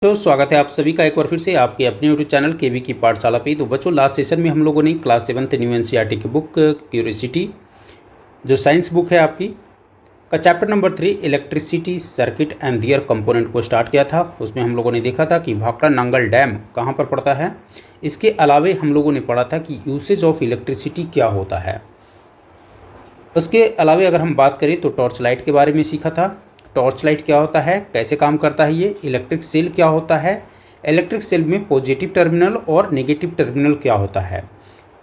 तो स्वागत है आप सभी का एक बार फिर से आपके अपने यूट्यूब चैनल केवी की पाठशाला पे। तो बच्चों, लास्ट सेशन में हम लोगों ने क्लास 7th न्यू एनसीईआरटी की बुक क्यूरियोसिटी जो साइंस बुक है आपकी का chapter number 3 electricity circuit and their component को स्टार्ट किया था। उसमें हम लोगों ने देखा था कि भाखड़ा नांगल डैम कहाँ पर पड़ता है। इसके अलावे हम लोगों ने पढ़ा था कि यूसेज ऑफ इलेक्ट्रिसिटी क्या होता है। उसके अलावे अगर हम बात करें तो टॉर्च लाइट के बारे में सीखा था। टॉर्च लाइट क्या होता है, कैसे काम करता है ये। इलेक्ट्रिक सेल क्या होता है, इलेक्ट्रिक सेल में पॉजिटिव टर्मिनल और नेगेटिव टर्मिनल क्या होता है।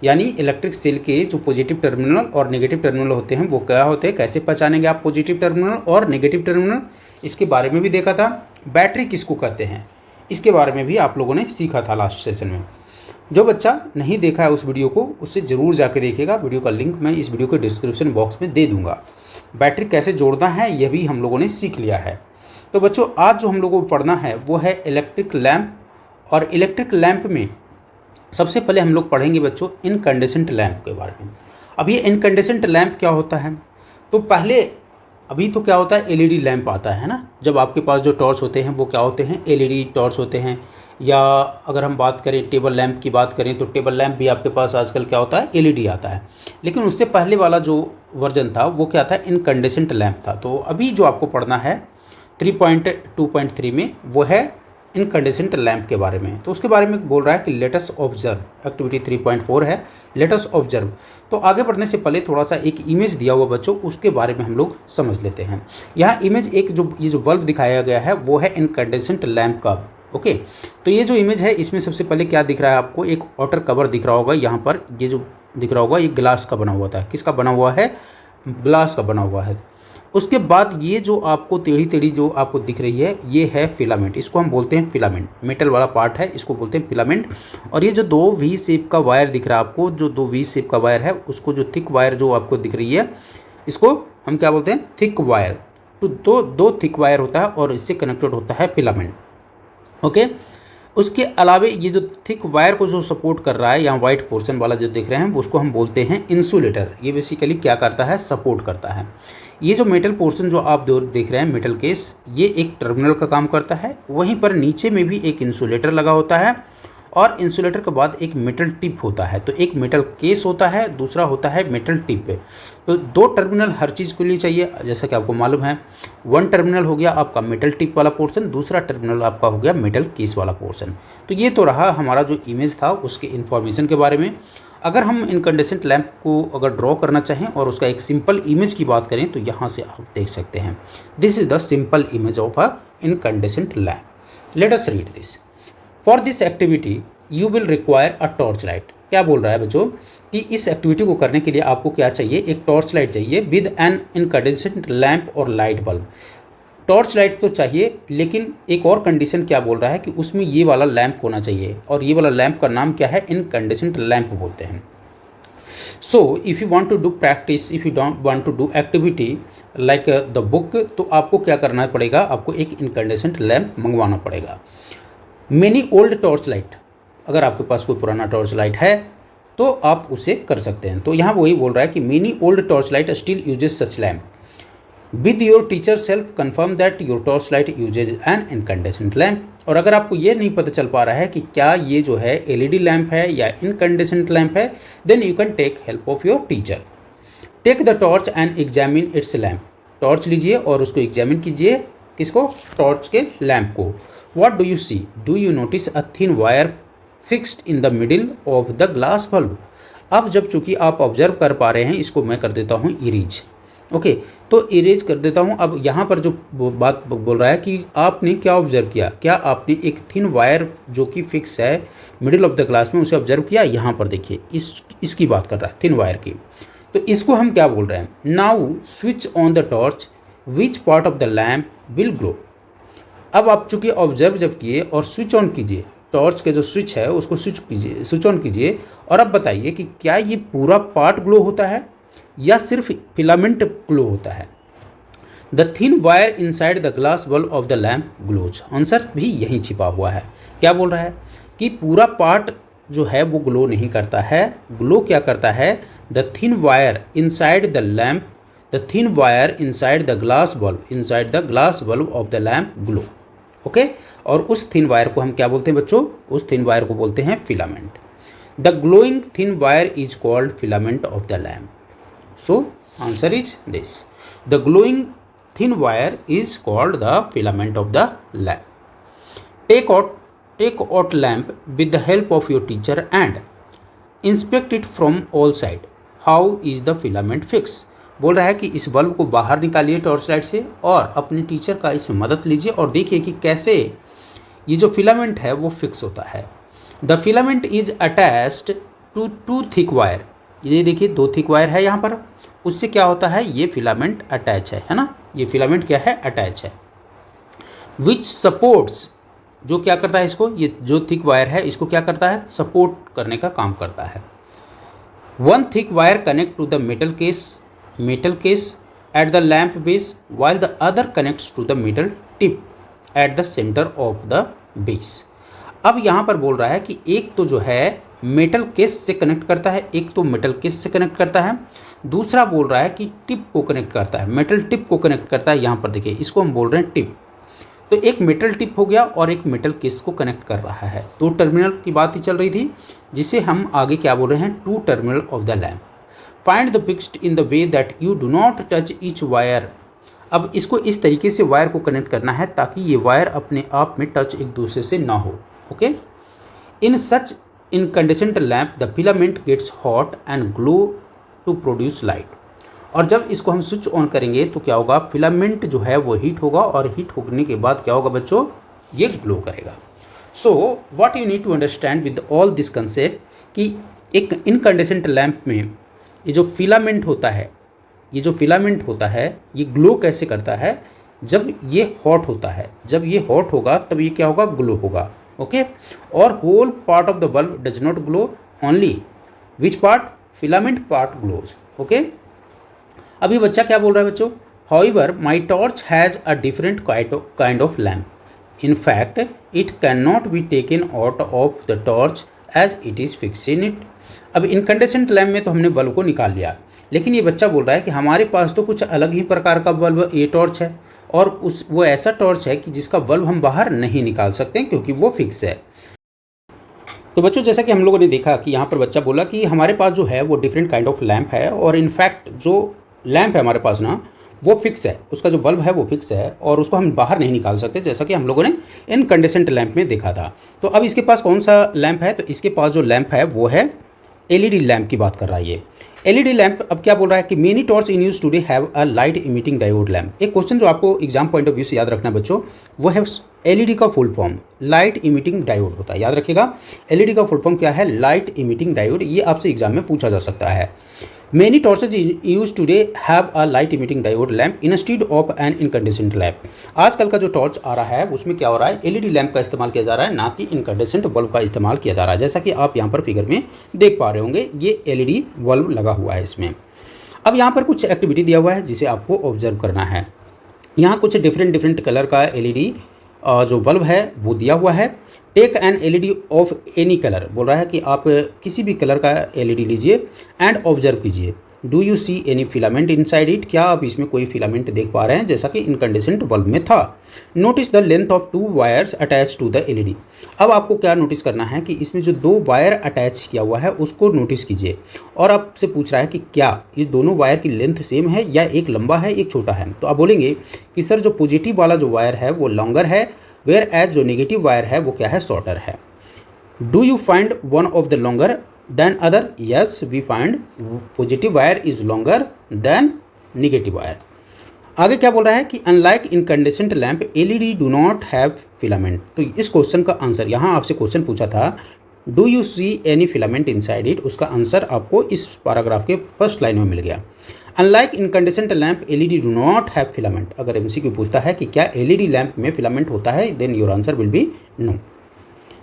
यानी इलेक्ट्रिक सेल के जो पॉजिटिव टर्मिनल और नेगेटिव टर्मिनल होते हैं वो क्या होते हैं, कैसे पहचानेंगे आप पॉजिटिव टर्मिनल और नेगेटिव टर्मिनल, इसके बारे में भी देखा था। बैटरी किसको कहते हैं, इसके बारे में भी आप लोगों ने सीखा था लास्ट सेशन में। जो बच्चा नहीं देखा है उस वीडियो को, उससे ज़रूर जाके देखेगा। वीडियो का लिंक मैं इस वीडियो के डिस्क्रिप्शन बॉक्स में दे दूंगा। बैटरी कैसे जोड़ना है यह भी हम लोगों ने सीख लिया है। तो बच्चों, आज जो हम लोगों को पढ़ना है वो है इलेक्ट्रिक लैंप। और इलेक्ट्रिक लैंप में सबसे पहले हम लोग पढ़ेंगे बच्चों इनकैंडेसेंट लैंप के बारे में। अब ये इनकैंडेसेंट लैंप क्या होता है, तो पहले अभी तो क्या होता है, एलईडी लैंप आता है ना। जब आपके पास जो टॉर्च होते हैं वो क्या होते हैं, एलईडी टॉर्च होते हैं। या अगर हम बात करें टेबल लैंप की बात करें तो टेबल लैंप भी आपके पास आजकल क्या होता है, एलईडी आता है। लेकिन उससे पहले वाला जो वर्जन था वो क्या था, इनकैंडेसेंट लैंप था। तो अभी जो आपको पढ़ना है 3.2.3 में वो है इनकैंडेसेंट लैंप के बारे में। तो उसके बारे में बोल रहा है कि लेट अस ऑब्जर्व। एक्टिविटी 3.4 है लेट अस ऑब्जर्व। तो आगे बढ़ने से पहले थोड़ा सा एक इमेज दिया हुआ बच्चों, उसके बारे में हम लोग समझ लेते हैं। यहाँ इमेज एक जो ये जो बल्ब दिखाया गया है वो है इनकैंडेसेंट लैंप का। ओके, तो ये जो इमेज है इसमें सबसे पहले क्या दिख रहा है आपको, एक आउटर कवर दिख रहा होगा। यहाँ पर ये जो दिख रहा होगा ये ग्लास का बना हुआ था। किसका बना हुआ है, ग्लास का बना हुआ है। उसके बाद ये जो आपको टेढ़ी टेढ़ी जो आपको दिख रही है ये है फिलामेंट। इसको हम बोलते हैं फिलामेंट, मेटल वाला पार्ट है, इसको बोलते हैं फिलामेंट। और ये जो दो वी शेप का वायर दिख रहा है आपको, जो दो वी शेप का वायर है उसको, जो थिक वायर जो आपको दिख रही है इसको हम क्या बोलते हैं, थिक वायर। तो दो थिक वायर होता है और इससे कनेक्टेड होता है फिलामेंट। ओके, उसके अलावे ये जो थिक वायर को जो सपोर्ट कर रहा है, यहाँ वाइट पोर्शन वाला जो देख रहे हैं उसको हम बोलते हैं इंसुलेटर। ये बेसिकली क्या करता है, सपोर्ट करता है। ये जो मेटल पोर्शन जो आप देख रहे हैं, मेटल केस, ये एक टर्मिनल का काम करता है। वहीं पर नीचे में भी एक इंसुलेटर लगा होता है और इंसुलेटर के बाद एक मेटल टिप होता है। तो एक मेटल केस होता है, दूसरा होता है मेटल टिप। तो दो टर्मिनल हर चीज़ के लिए चाहिए, जैसा कि आपको मालूम है। वन टर्मिनल हो गया आपका मेटल टिप वाला पोर्शन, दूसरा टर्मिनल आपका हो गया मेटल केस वाला पोर्शन। तो ये तो रहा हमारा जो इमेज था उसके इन्फॉर्मेशन के बारे में। अगर हम इनकैंडेसेंट लैंप को अगर ड्रॉ करना चाहें और उसका एक सिंपल इमेज की बात करें तो यहाँ से आप देख सकते हैं, this is the simple image of a incandescent lamp. Let us read this. For this activity you will require a torch light. क्या बोल रहा है बच्चों कि इस एक्टिविटी को करने के लिए आपको क्या चाहिए, एक टॉर्च लाइट चाहिए विद एन इनकैंडेसेंट लैंप और लाइट बल्ब। टॉर्च लाइट तो चाहिए, लेकिन एक और कंडीशन क्या बोल रहा है कि उसमें ये वाला लैंप होना चाहिए। और ये वाला लैंप का नाम क्या है, इनकैंडेसेंट लैंप बोलते हैं। So if you want to do practice, if you don't want to do activity like the book, तो आपको क्या करना पड़ेगा, आपको एक इनकैंडेसेंट लैंप मंगवाना पड़ेगा। मेनी ओल्ड टॉर्च लाइट, अगर आपके पास कोई पुराना टॉर्च लाइट है तो आप उसे कर सकते हैं। तो यहाँ वही बोल रहा है कि many old torch light still uses such lamp. With your teacher self confirm that your torch light uses an incandescent lamp. और अगर आपको ये नहीं पता चल पा रहा है कि क्या ये जो है एलईडी लैंप है या इनकैंडेसेंट लैंप है, then you can take help of your teacher. Take the torch and examine its lamp. Torch लीजिए और उसको एग्जामिन कीजिए, किसको, टॉर्च के लैंप को। What do you see? Do you notice a thin wire fixed in the middle of the glass bulb? अब जब चूंकि आप ऑब्जर्व कर पा रहे हैं, इसको मैं कर देता हूँ इरेज। ओके, तो इरेज कर देता हूँ। अब यहाँ पर जो बात बोल रहा है कि आपने क्या ऑब्जर्व किया, क्या आपने एक थिन वायर जो कि फिक्स है मिडिल ऑफ द ग्लास में, उसे ऑब्जर्व किया। यहाँ पर देखिए, इसकी बात कर रहा है, थिन वायर की। तो इसको हम क्या बोल रहे हैं, now switch on the torch, which part of the lamp will glow. अब आप चूंकि ऑब्जर्व जब किए और स्विच ऑन कीजिए, टॉर्च के जो स्विच है उसको स्विच ऑन कीजिए और अब बताइए कि क्या ये पूरा पार्ट ग्लो होता है या सिर्फ फिलामेंट ग्लो होता है। The thin wire inside the glass bulb of the lamp glows. Answer भी यहीं छिपा हुआ है। क्या बोल रहा है कि पूरा पार्ट जो है वो ग्लो नहीं करता है। ग्लो क्या करता है, the thin wire inside the lamp, the thin wire inside the glass bulb, inside the glass bulb of the lamp glow. Okay. और उस थिन वायर को हम क्या बोलते हैं बच्चों? उस थिन वायर को बोलते हैं filament. The glowing thin wire is called filament of the lamp. So answer is this, the glowing thin wire is called the filament of the lamp. Take out lamp with the help of your teacher and inspect it from all side. How is the filament fixed? बोल रहा है कि इस bulb को बाहर निकालिए torch light से और अपने टीचर का इसमें मदद लीजिए और देखिए कि कैसे ये जो फिलामेंट है वो फिक्स होता है। The filament is attached to two thick wire. ये देखिए 2 थिक वायर है यहाँ पर, उससे क्या होता है, ये फिलामेंट अटैच है ना, ये फिलामेंट क्या है, अटैच है। विच सपोर्ट्स, जो क्या करता है इसको, ये जो थिक वायर है इसको क्या करता है, सपोर्ट करने का काम करता है। 1 thick wire connect to the metal case at the lamp base while the other connects to the metal tip at the center of the base। अब यहाँ पर बोल रहा है कि एक तो जो है मेटल केस से कनेक्ट करता है, एक तो मेटल केस से कनेक्ट करता है, दूसरा बोल रहा है कि टिप को कनेक्ट करता है, मेटल टिप को कनेक्ट करता है। यहाँ पर देखिए इसको हम बोल रहे हैं टिप। तो एक मेटल टिप हो गया और एक मेटल केस को कनेक्ट कर रहा है। 2 टर्मिनल की बात ही चल रही थी, जिसे हम आगे क्या बोल रहे हैं, 2 terminal of the lamp. Find the fixed in the way that you do not touch each wire. अब इसको इस तरीके से वायर को कनेक्ट करना है ताकि ये वायर अपने आप में टच एक दूसरे से ना हो। Okay. In such incandescent lamp the filament gets hot and glow to produce light। और जब इसको हम स्विच ऑन करेंगे तो क्या होगा, फिलामेंट जो है वो हीट होगा और हीट होने के बाद क्या होगा बच्चों, ये ग्लो करेगा। So what you need to understand with all this concept कि एक इनकैंडेसेंट लैम्प में ये जो फिलामेंट होता है, ये ग्लो कैसे करता है, जब ये हॉट होता है, जब ये हॉट होगा तब ये क्या होगा, ग्लो होगा। ओके। और whole part of the bulb does not glow, only which part, filament part glows. Okay. अभी बच्चा क्या बोल रहा है बच्चों, however my torch has a different kind of lamp. In fact it can not be taken out of the torch as it is fix in it. अब incandescent lamp में तो हमने बल्ब को निकाल लिया, लेकिन ये बच्चा बोल रहा है कि हमारे पास तो कुछ अलग ही प्रकार का बल्ब ये टॉर्च है, और वो ऐसा टॉर्च है कि जिसका बल्ब हम बाहर नहीं निकाल सकते क्योंकि वो फिक्स है। तो बच्चों जैसा कि हम लोगों ने देखा कि यहाँ पर बच्चा बोला कि हमारे पास जो है वो डिफरेंट काइंड ऑफ लैम्प है, और इनफैक्ट जो लैम्प है हमारे पास ना वो फिक्स है, उसका जो बल्ब है वो फिक्स है और उसको हम बाहर नहीं निकाल सकते, जैसा कि हम लोगों ने इनकैंडेसेंट लैम्प में देखा था। तो अब इसके पास कौन सा लैम्प है, तो इसके पास जो लैम्प है वो है एलईडी लैम्प की बात कर रहा है ये एलईडी लैम्प। अब क्या बोल रहा है कि many torch in use today have a light emitting diode lamp. एक क्वेश्चन जो आपको एग्जाम पॉइंट ऑफ व्यू से याद रखना है बच्चों, वो है एलईडी का full form light emitting diode होता है, याद रखिएगा। एलईडी का फुल फॉर्म क्या है, लाइट इमिटिंग डायोड। ये आपसे एग्जाम में पूछा जा सकता है। Many torches use today have a light emitting diode lamp instead of an incandescent lamp. आजकल का जो टॉर्च आ रहा है उसमें क्या हो रहा है, एलईडी लैम्प का इस्तेमाल किया जा रहा है, ना कि इनकैंडेसेंट बल्ब का इस्तेमाल किया जा रहा है। जैसा कि आप यहाँ पर फिगर में देख पा रहे होंगे, ये एलईडी बल्ब लगा हुआ है इसमें। अब यहाँ पर कुछ एक्टिविटी दिया हुआ है जिसे आपको ऑब्जर्व करना है। यहाँ कुछ डिफरेंट कलर का एलईडी जो बल्ब है वो दिया हुआ है। Take an LED of any colour, बोल रहा है कि आप किसी भी कलर का एलईडी लीजिए एंड ऑब्जर्व कीजिए। Do you see any filament inside it, क्या आप इसमें कोई फिलामेंट देख पा रहे हैं, जैसा कि इनकैंडेसेंट बल्ब में था। Notice the length of 2 wires attach to the LED. अब आपको क्या नोटिस करना है कि इसमें जो 2 वायर अटैच किया हुआ है उसको नोटिस कीजिए, और आपसे पूछ रहा है कि क्या ये दोनों वायर की लेंथ सेम है या एक लंबा है एक छोटा है। तो आप बोलेंगे कि सर जो पॉजिटिव वाला जो वायर है वो लॉन्गर है, वेयर एज जो नेगेटिव वायर है वो क्या है, शॉर्टर है। Do you find one of the longer than other, yes we find positive wire is longer than negative wire. आगे क्या बोल रहा है कि unlike incandescent lamp LED do not have filament. तो इस क्वेश्चन का आंसर, यहाँ आपसे क्वेश्चन पूछा था do you see any filament inside it, उसका आंसर आपको इस पैराग्राफ के फर्स्ट लाइन में मिल गया। Unlike incandescent lamp LED do not have filament. अगर एमसीक्यू पूछता है कि क्या एलईडी लैम्प में फिलामेंट होता है, then your answer will be no.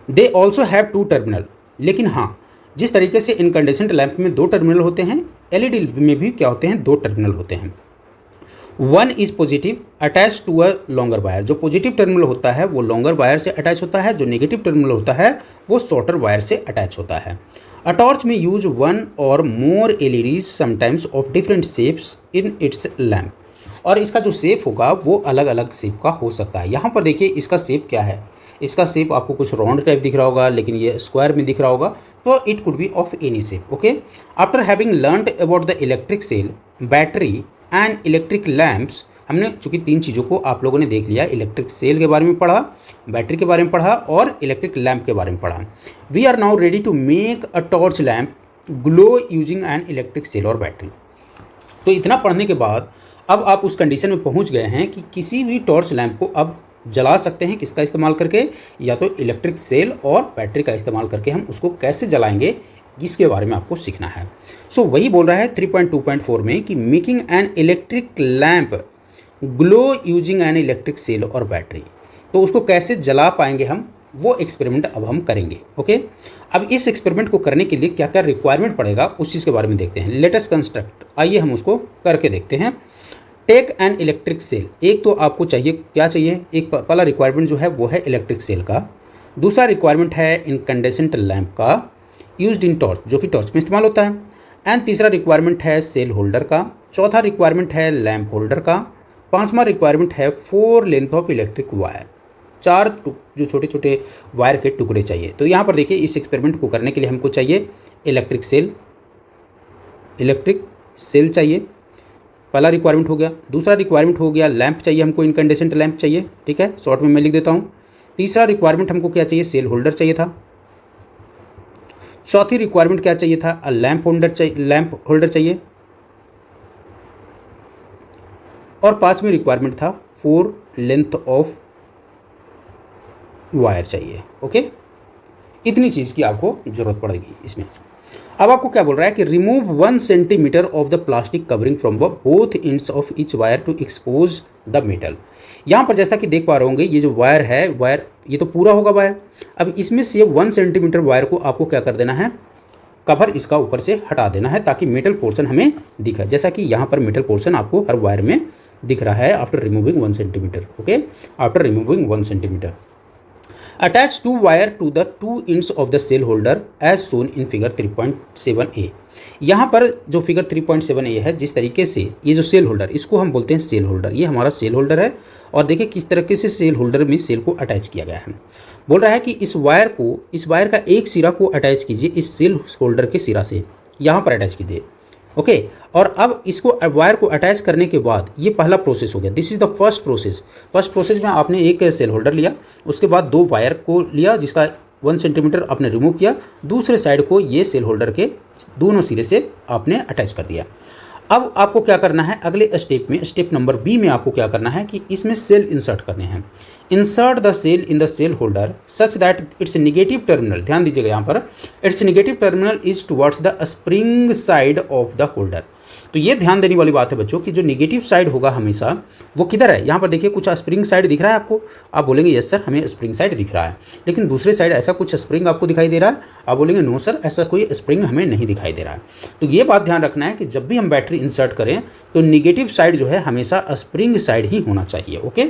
They also have 2 terminal, लेकिन हाँ जिस तरीके से इनकैंडेसेंट लैम्प में 2 टर्मिनल होते हैं, एलईडी में भी क्या होते हैं, 2 टर्मिनल होते हैं। 1 is positive attach to a longer wire. जो पॉजिटिव टर्मिनल होता है वो लॉन्गर वायर से अटैच होता है, जो नेगेटिव टर्मिनल होता है वो शॉर्टर वायर से अटैच होता है। अ टॉर्च में यूज 1 और more LEDs sometimes of different shapes in its lamp. और इसका जो शेप होगा वो अलग अलग शेप का हो सकता है। यहाँ पर देखिए इसका शेप क्या है, इसका शेप आपको कुछ राउंड टाइप दिख रहा होगा, लेकिन ये स्क्वायर में दिख रहा होगा, तो it could be of any shape. Okay, after having learned about the electric cell, battery and electric lamps, हमने चूंकि 3 चीज़ों को आप लोगों ने देख लिया, इलेक्ट्रिक सेल के बारे में पढ़ा, बैटरी के बारे में पढ़ा और इलेक्ट्रिक लैम्प के बारे में पढ़ा। We are now ready to make a torch lamp glow using an electric cell और बैटरी। तो इतना पढ़ने के बाद अब आप उस कंडीशन में पहुंच गए हैं कि किसी भी टॉर्च लैम्प को अब जला सकते हैं, किसका इस्तेमाल करके, या तो इलेक्ट्रिक सेल और बैटरी का इस्तेमाल करके हम उसको कैसे जलाएंगे, इसके बारे में आपको सीखना है। सो वही बोल रहा है 3.2.4 में कि making an electric lamp glow using an electric cell और बैटरी। तो उसको कैसे जला पाएंगे हम, वो एक्सपेरिमेंट अब हम करेंगे। ओके, अब इस एक्सपेरिमेंट को करने के लिए क्या क्या रिक्वायरमेंट पड़ेगा उस चीज़ के बारे में देखते हैं। लेटेस्ट कंस्ट्रक्ट, आइए हम उसको करके देखते हैं। टेक एन इलेक्ट्रिक सेल, एक तो आपको चाहिए, क्या चाहिए, एक पहला रिक्वायरमेंट जो है वो है इलेक्ट्रिक सेल का। दूसरा रिक्वायरमेंट है इनकैंडेसेंट लैम्प का यूज्ड इन टॉर्च, जो कि टॉर्च में इस्तेमाल होता है। एंड तीसरा रिक्वायरमेंट है सेल होल्डर का। चौथा रिक्वायरमेंट है लैम्प होल्डर का। पांचवा रिक्वायरमेंट है 4 लेंथ ऑफ इलेक्ट्रिक वायर, 4 जो छोटे छोटे वायर के टुकड़े चाहिए। तो यहाँ पर देखिए इस एक्सपेरिमेंट को करने के लिए हमको चाहिए इलेक्ट्रिक सेल चाहिए, पहला रिक्वायरमेंट हो गया। दूसरा रिक्वायरमेंट हो गया लैंप चाहिए हमको, इनकैंडेसेंट लैंप चाहिए, ठीक है, शॉर्ट में मैं लिख देता हूँ। तीसरा रिक्वायरमेंट हमको क्या चाहिए, सेल होल्डर चाहिए था। चौथी रिक्वायरमेंट क्या चाहिए था, लैंप होल्डर चाहिए। और पांचवी रिक्वायरमेंट था 4 लेंथ ऑफ वायर चाहिए। ओके, इतनी चीज़ की आपको ज़रूरत पड़ेगी इसमें। अब आपको क्या बोल रहा है कि remove 1 centimetre of the plastic covering from both ends of each wire to expose the metal. यहाँ पर जैसा कि देख पा रहे होंगे ये जो वायर है, वायर ये तो पूरा होगा वायर। अब इसमें से 1 सेंटीमीटर वायर को आपको क्या कर देना है, कवर इसका ऊपर से हटा देना है ताकि मेटल पोर्शन हमें दिखे। जैसा कि यहाँ पर मेटल पोर्शन आपको हर वायर में दिख रहा है after removing 1 centimetre. Okay, after removing 1 centimetre attach 2 wire to the 2 ends of the cell holder as shown in figure 3.7a। यहाँ पर जो फिगर 3.7a है, जिस तरीके से ये जो सेल होल्डर, इसको हम बोलते हैं सेल होल्डर, ये हमारा सेल होल्डर है। और देखिए किस तरीके से सेल होल्डर में सेल को अटैच किया गया है। बोल रहा है कि इस वायर का एक सिरा को अटैच कीजिए इस सेल होल्डर के सिरा से, यहाँ पर अटैच कीजिए। ओके, और अब इसको वायर को अटैच करने के बाद ये पहला प्रोसेस हो गया, this is the first process. First process में आपने एक सेल होल्डर लिया, उसके बाद 2 वायर को लिया जिसका 1 सेंटीमीटर आपने रिमूव किया, दूसरे साइड को ये सेल होल्डर के दोनों सिरे से आपने अटैच कर दिया। अब आपको क्या करना है अगले स्टेप में, स्टेप नंबर बी में आपको क्या करना है कि इसमें सेल इंसर्ट करने हैं। Insert the cell in the cell holder such that its negative terminal, ध्यान दीजिएगा यहाँ पर, its negative terminal is towards the spring side of the holder. तो ये ध्यान देने वाली बात है बच्चों कि जो नेगेटिव साइड होगा हमेशा वो किधर है। यहाँ पर देखिए कुछ स्प्रिंग साइड दिख रहा है आपको, आप बोलेंगे यस सर हमें स्प्रिंग साइड दिख रहा है, लेकिन दूसरे साइड ऐसा कुछ स्प्रिंग आपको दिखाई दे रहा है, आप बोलेंगे नो सर ऐसा कोई स्प्रिंग हमें नहीं दिखाई दे रहा है। तो ये बात ध्यान रखना है कि जब भी हम बैटरी इंसर्ट करें तो नेगेटिव साइड जो है हमेशा स्प्रिंग साइड ही होना चाहिए। Okay,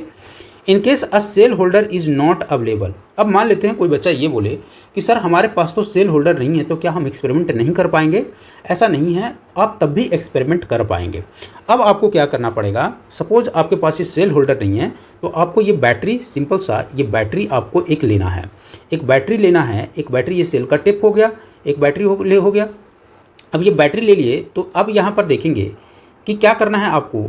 in case a cell holder is not available. अब मान लेते हैं कोई बच्चा ये बोले कि सर हमारे पास तो सेल होल्डर नहीं है, तो क्या हम एक्सपेरिमेंट नहीं कर पाएंगे। ऐसा नहीं है, आप तब भी एक्सपेरिमेंट कर पाएंगे। अब आपको क्या करना पड़ेगा, सपोज आपके पास ये सेल होल्डर नहीं है तो आपको ये बैटरी, सिंपल सा ये बैटरी आपको एक लेना है, एक बैटरी लेना है। एक बैटरी, ये सेल का टिप हो गया, एक बैटरी हो गया। अब ये बैटरी ले लिए तो अब यहाँ पर देखेंगे कि क्या करना है आपको,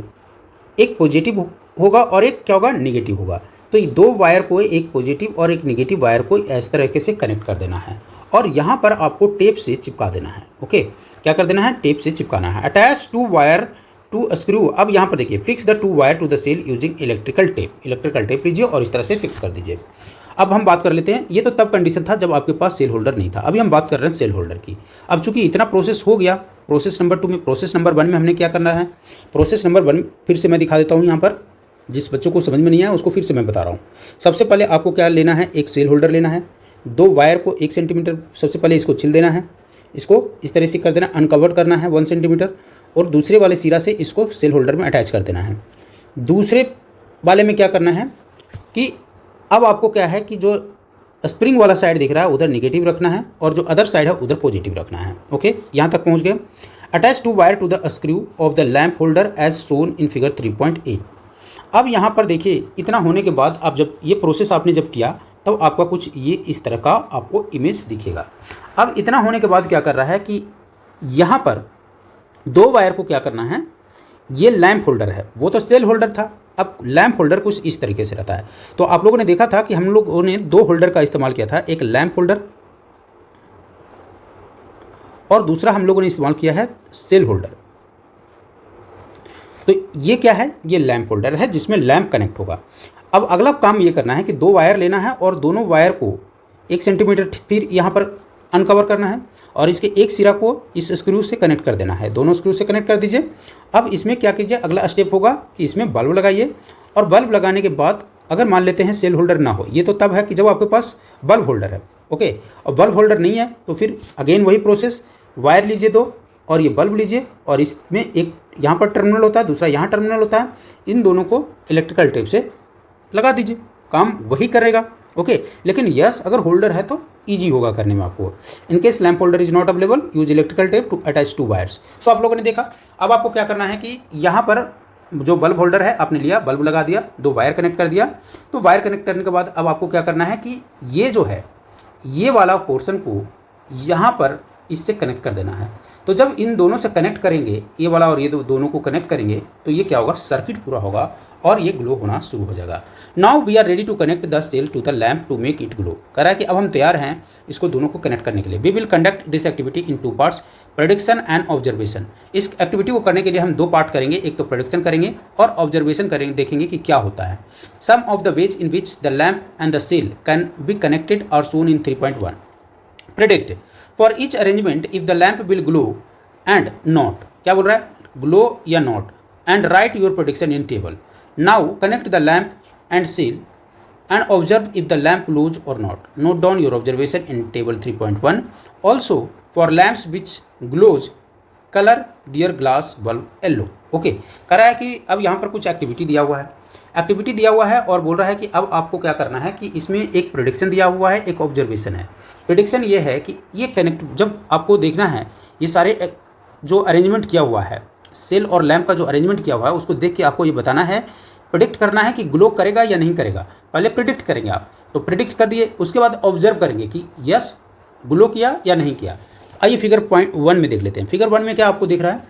एक पॉजिटिव होगा और एक क्या होगा, नेगेटिव होगा। तो ये 2 वायर को, एक पॉजिटिव और एक नेगेटिव वायर को इस तरीके से कनेक्ट कर देना है और यहाँ पर आपको टेप से चिपका देना है। ओके, क्या कर देना है, टेप से चिपकाना है। Attach 2 wire to screw. अब यहाँ पर देखिए fix the 2 wire to the cell using electrical tape लीजिए और इस तरह से फिक्स कर दीजिए। अब हम बात कर लेते हैं, ये तो तब कंडीशन था जब आपके पास सेल होल्डर नहीं था, अभी हम बात कर रहे हैं सेल होल्डर की। अब चूंकि इतना प्रोसेस हो गया, प्रोसेस नंबर 2 में, प्रोसेस नंबर 1 में हमने क्या करना है, प्रोसेस नंबर 1 फिर से मैं दिखा देता हूँ यहाँ पर, जिस बच्चों को समझ में नहीं आया उसको फिर से मैं बता रहा हूँ। सबसे पहले आपको क्या लेना है, एक सेल होल्डर लेना है, 2 वायर को 1 सेंटीमीटर सबसे पहले इसको छिल देना है, इसको इस तरह से कर देना, अनकवर्ड करना है 1 सेंटीमीटर और दूसरे वाले सिरा से इसको सेल होल्डर में अटैच कर देना है। दूसरे वाले में क्या करना है कि अब आपको क्या है कि जो स्प्रिंग वाला साइड दिख रहा है उधर नेगेटिव रखना है और जो अदर साइड है उधर पॉजिटिव रखना है। ओके, यहाँ तक पहुँच गए। Attach two wire to the screw of the lamp holder as shown in figure 3.8। अब यहाँ पर देखिए, इतना होने के बाद आप जब ये प्रोसेस आपने जब किया तब तो आपका कुछ ये इस तरह का आपको इमेज दिखेगा। अब इतना होने के बाद क्या कर रहा है कि यहाँ पर 2 वायर को क्या करना है, ये लैंप होल्डर है, वो तो सेल होल्डर था, अब लैंप होल्डर कुछ इस तरीके से रहता है। तो आप लोगों ने देखा था कि हम लोगों ने 2 होल्डर का इस्तेमाल किया था, एक लैंप होल्डर और दूसरा हम लोगों ने इस्तेमाल किया है सेल होल्डर। तो ये क्या है, ये लैंप होल्डर है जिसमें लैंप कनेक्ट होगा। अब अगला काम ये करना है कि 2 वायर लेना है और दोनों वायर को 1 सेंटीमीटर फिर यहाँ पर अनकवर करना है और इसके एक सिरा को इस स्क्रू से कनेक्ट कर देना है। दोनों स्क्रू से कनेक्ट कर दीजिए। अब इसमें क्या कीजिए, अगला स्टेप होगा कि इसमें बल्ब लगाइए और बल्ब लगाने के बाद अगर मान लेते हैं सेल होल्डर ना हो, ये तो तब है कि जब आपके पास बल्ब होल्डर है, ओके। और बल्ब होल्डर नहीं है तो फिर अगेन वही प्रोसेस, वायर लीजिए 2 और ये बल्ब लीजिए और इसमें एक यहाँ पर टर्मिनल होता है, दूसरा यहाँ टर्मिनल होता है, इन दोनों को इलेक्ट्रिकल टेप से लगा दीजिए, काम वही करेगा, ओके। लेकिन यस अगर होल्डर है तो ईजी होगा करने में आपको। In case lamp holder is not available, use electrical tape to attach 2 wires. So आप लोगों ने देखा। अब आपको क्या करना है कि यहाँ पर जो बल्ब होल्डर है आपने लिया, बल्ब लगा दिया, 2 वायर कनेक्ट कर दिया। तो वायर कनेक्ट करने के बाद अब आपको क्या करना है कि ये जो है ये वाला पोर्शन को यहाँ पर इससे कनेक्ट कर देना है। तो जब इन दोनों से कनेक्ट करेंगे, ये वाला और ये दोनों को कनेक्ट करेंगे, तो ये क्या होगा, सर्किट पूरा होगा और ये ग्लो होना शुरू हो जाएगा। Now we are ready to connect the cell to the lamp to make it glow. कह रहा है कि अब हम तैयार हैं इसको दोनों को कनेक्ट करने के लिए। We will conduct this activity in 2 parts, prediction and observation. इस एक्टिविटी को करने के लिए हम 2 पार्ट करेंगे, एक तो प्रेडिक्शन करेंगे और ऑब्जर्वेशन करेंगे, देखेंगे कि क्या होता है। Some of the ways in which the lamp and the cell can be connected are shown in 3.1। Predict for each arrangement if the lamp will glow and not, क्या बोल रहा है, ग्लो या not, and write your prediction in table. Now connect the lamp and cell and observe if the lamp glows or not. Note down your observation in table 3.1. Also for lamps which glows, color their glass bulb yellow. Okay, कह रहा है कि अब यहाँ पर कुछ activity दिया हुआ है, एक्टिविटी दिया हुआ है और बोल रहा है कि अब आपको क्या करना है कि इसमें एक प्रेडिक्शन दिया हुआ है, एक ऑब्जर्वेशन है। प्रेडिक्शन ये है कि ये कनेक्ट, जब आपको देखना है ये सारे जो अरेंजमेंट किया हुआ है, सेल और लैंप का जो अरेंजमेंट किया हुआ है उसको देख के आपको ये बताना है, प्रिडिक्ट करना है कि ग्लो करेगा या नहीं करेगा। पहले प्रिडिक्ट करेंगे आप, तो प्रिडिक्ट कर दिए, उसके बाद ऑब्जर्व करेंगे कि यस ग्लो किया या नहीं किया। आइए फिगर 1 में देख लेते हैं। फिगर 1 में क्या आपको दिख रहा है,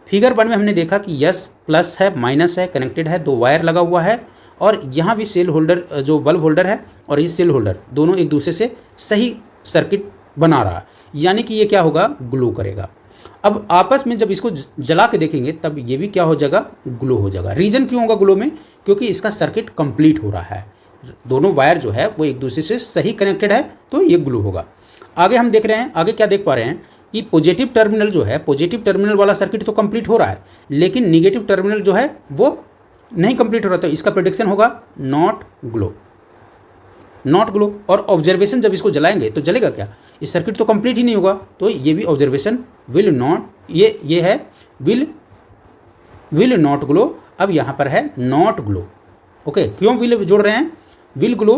फिगर 1 में हमने देखा कि यस प्लस है, माइनस है, कनेक्टेड है, 2 वायर लगा हुआ है और यहाँ भी सेल होल्डर जो बल्ब होल्डर है और ये सेल होल्डर दोनों एक दूसरे से सही सर्किट बना रहा है, यानी कि ये क्या होगा, ग्लो करेगा। अब आपस में जब इसको जला के देखेंगे तब ये भी क्या हो जाएगा, ग्लो हो जाएगा। रीज़न क्यों होगा ग्लो में, क्योंकि इसका सर्किट कंप्लीट हो रहा है, दोनों वायर जो है वो एक दूसरे से सही कनेक्टेड है, तो ये ग्लो होगा। आगे हम देख रहे हैं, आगे क्या देख पा रहे हैं कि पॉजिटिव टर्मिनल जो है, पॉजिटिव टर्मिनल वाला सर्किट तो कंप्लीट हो रहा है, लेकिन निगेटिव टर्मिनल जो है वो नहीं कंप्लीट हो रहा, तो इसका प्रेडिक्शन होगा नॉट ग्लो, नॉट ग्लो। और ऑब्जर्वेशन जब इसको जलाएंगे तो जलेगा क्या, इस सर्किट तो कंप्लीट ही नहीं होगा, तो ये भी ऑब्जर्वेशन विल नॉट, ये है विल नॉट ग्लो। अब यहाँ पर है नॉट ग्लो, ओके। क्यों विल जोड़ रहे हैं, विल ग्लो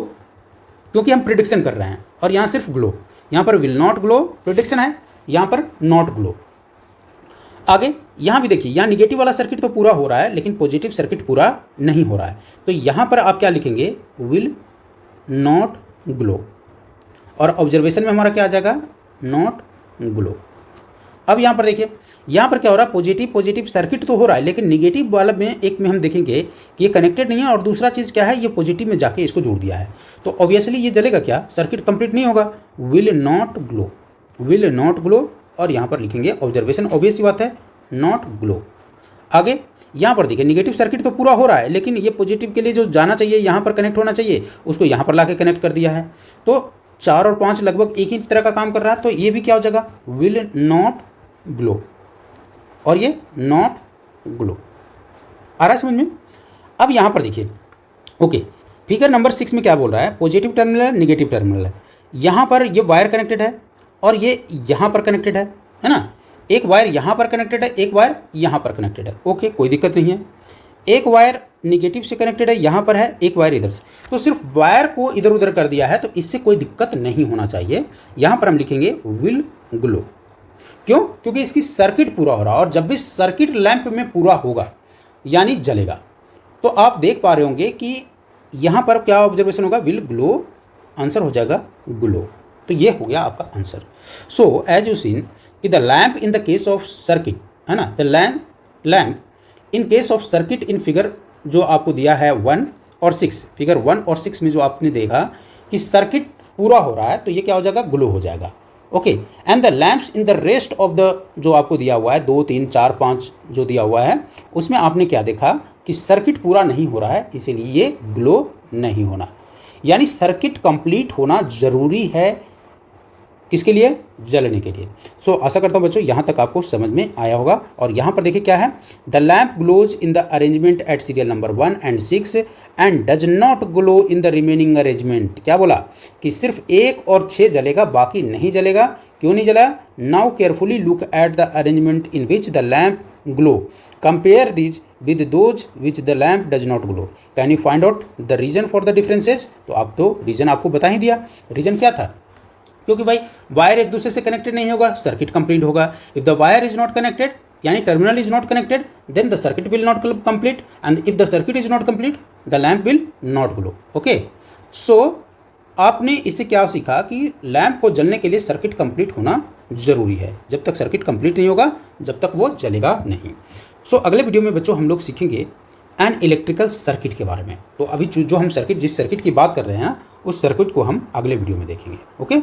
क्योंकि हम प्रिडिक्शन कर रहे हैं, और यहाँ सिर्फ ग्लो, यहाँ पर विल नॉट ग्लो प्रिडिक्शन है, यहाँ पर नॉट ग्लो। आगे यहाँ भी देखिए, यहाँ निगेटिव वाला सर्किट तो पूरा हो रहा है लेकिन पॉजिटिव सर्किट पूरा नहीं हो रहा है, तो यहाँ पर आप क्या लिखेंगे, विल नॉट ग्लो, और ऑब्जर्वेशन में हमारा क्या आ जाएगा, नॉट ग्लो। अब यहाँ पर देखिए, यहाँ पर क्या हो रहा है, पॉजिटिव सर्किट तो हो रहा है लेकिन निगेटिव वाला में एक में हम देखेंगे कि ये कनेक्टेड नहीं है, और दूसरा चीज़ क्या है, ये पॉजिटिव में जाके इसको जोड़ दिया है, तो ऑब्वियसली ये जलेगा क्या, सर्किट कंप्लीट नहीं होगा, will not glow, will not glow. और यहाँ पर लिखेंगे ऑब्जर्वेशन, ऑब्वियस सी बात है, नॉट ग्लो। आगे यहाँ पर देखिए, निगेटिव सर्किट तो पूरा हो रहा है लेकिन ये पॉजिटिव के लिए जो जाना चाहिए, यहाँ पर कनेक्ट होना चाहिए, उसको यहाँ पर लाके कनेक्ट कर दिया है, तो 4 और 5 लगभग एक ही तरह का काम कर रहा है, तो ये भी क्या हो जाएगा, विल नॉट ग्लो, और ये नॉट ग्लो। आ रहा है समझ में। अब यहाँ पर देखिए, ओके, फिगर नंबर 6 में क्या बोल रहा है, पॉजिटिव टर्मिनल है, निगेटिव टर्मिनल है, यहाँ पर ये वायर कनेक्टेड है और ये यहाँ पर कनेक्टेड है ना, एक वायर यहाँ पर कनेक्टेड है, एक वायर यहाँ पर कनेक्टेड है, ओके, कोई दिक्कत नहीं है। एक वायर निगेटिव से कनेक्टेड है, यहाँ पर है, एक वायर इधर से, तो सिर्फ वायर को इधर उधर कर दिया है, तो इससे कोई दिक्कत नहीं होना चाहिए। यहाँ पर हम लिखेंगे विल ग्लो, क्यों? क्योंकि इसकी सर्किट पूरा हो रहा है, और जब भी सर्किट लैंप में पूरा होगा यानी जलेगा, तो आप देख पा रहे होंगे कि यहाँ पर क्या ऑब्जर्वेशन होगा, विल ग्लो, आंसर हो जाएगा ग्लो। तो ये हो गया आपका answer. So as you seen कि the lamp in the case of circuit, है ना, the lamp in case of circuit in figure जो आपको दिया है 1 और 6, फिगर 1 और 6 में जो आपने देखा कि सर्किट पूरा हो रहा है, तो ये क्या हो जाएगा, ग्लो हो जाएगा। Okay, and the lamps in the rest of the, जो आपको दिया हुआ है 2 3 4 5 जो दिया हुआ है, उसमें आपने क्या देखा कि सर्किट पूरा नहीं हो रहा है, इसीलिए ये ग्लो नहीं होना। यानी सर्किट कंप्लीट होना जरूरी है, किसके लिए, जलने के लिए। सो आशा करता हूँ बच्चों यहाँ तक आपको समझ में आया होगा। और यहाँ पर देखिए क्या है, the lamp glows in the arrangement at serial number 1 and 6 and does not glow in the remaining arrangement. क्या बोला कि सिर्फ 1 और 6 जलेगा, बाकी नहीं जलेगा। क्यों नहीं जला? Now carefully look at the arrangement in which the lamp glow, compare this with those which the lamp does not glow, can you find out the reason for the differences. तो आप तो रीजन आपको बता ही दिया, reason क्या था, क्योंकि भाई वायर एक दूसरे से कनेक्टेड नहीं होगा, सर्किट कंप्लीट होगा। If the wire is not connected यानी terminal is not connected, then the circuit will not complete, and if the circuit is not complete the lamp will not glow. Okay, so आपने इससे क्या सीखा कि lamp को जलने के लिए सर्किट कंप्लीट होना जरूरी है। जब तक सर्किट कंप्लीट नहीं होगा, जब तक वो जलेगा नहीं। सो अगले वीडियो में बच्चों हम लोग सीखेंगे एन इलेक्ट्रिकल सर्किट के बारे में। तो अभी जो हम सर्किट, जिस सर्किट की बात कर रहे हैं ना, उस सर्किट को हम अगले वीडियो में देखेंगे। ओके।